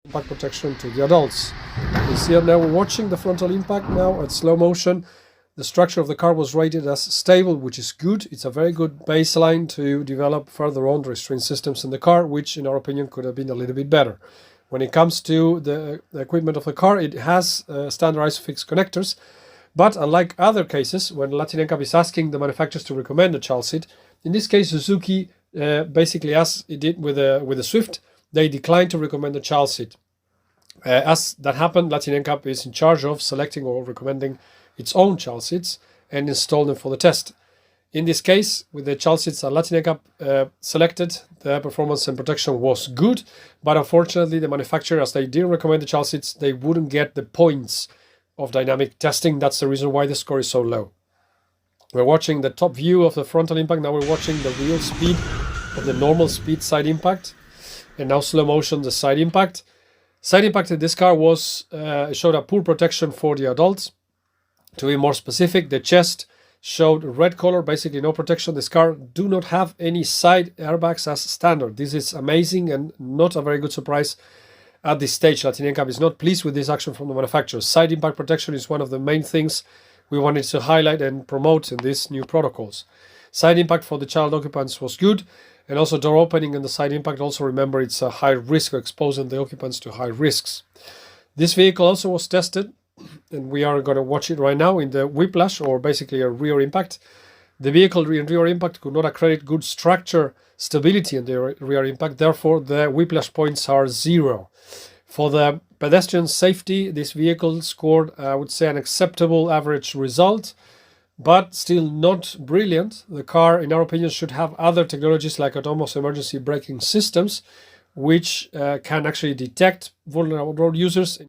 impact protection to the adults. You see it now, we're watching the frontal impact now at slow motion. The structure of the car was rated as stable, which is good. It's a very good baseline to develop further on restraint systems in the car, which in our opinion could have been a little bit better. When it comes to the equipment of the car, it has standardized fixed connectors, but unlike other cases, when Latin NCAP is asking the manufacturers to recommend a child seat, in this case Suzuki, basically as it did with the Swift, they declined to recommend a child seat. As that happened, Latin NCAP is in charge of selecting or recommending its own child seats and install them for the test. In this case, with the child seats that Latin NCAP selected, the performance and protection was good, but unfortunately the manufacturer, as they did recommend the child seats, they wouldn't get the points of dynamic testing. That's the reason why the score is so low. We're watching the top view of the frontal impact. Now we're watching the real speed of the normal speed side impact, and now slow motion the side impact. Side impact in this car was showed a poor protection for the adults. To be more specific, the chest showed red color, basically no protection. This car do not have any side airbags as standard. This is amazing and not a very good surprise at this stage. Latin NCAP is not pleased with this action from the manufacturer. Side impact protection is one of the main things we wanted to highlight and promote in these new protocols. Side impact for the child occupants was good, and also door opening and the side impact. Also remember, it's a high risk, exposing the occupants to high risks. This vehicle also was tested, and we are going to watch it right now in the Whiplash, or basically a rear impact. The vehicle in rear impact could not accredit good structure stability in the rear impact, therefore the Whiplash points are 0. For the pedestrian safety, this vehicle scored, I would say, an acceptable average result, but still not brilliant. The car, in our opinion, should have other technologies like autonomous emergency braking systems, which can actually detect vulnerable road users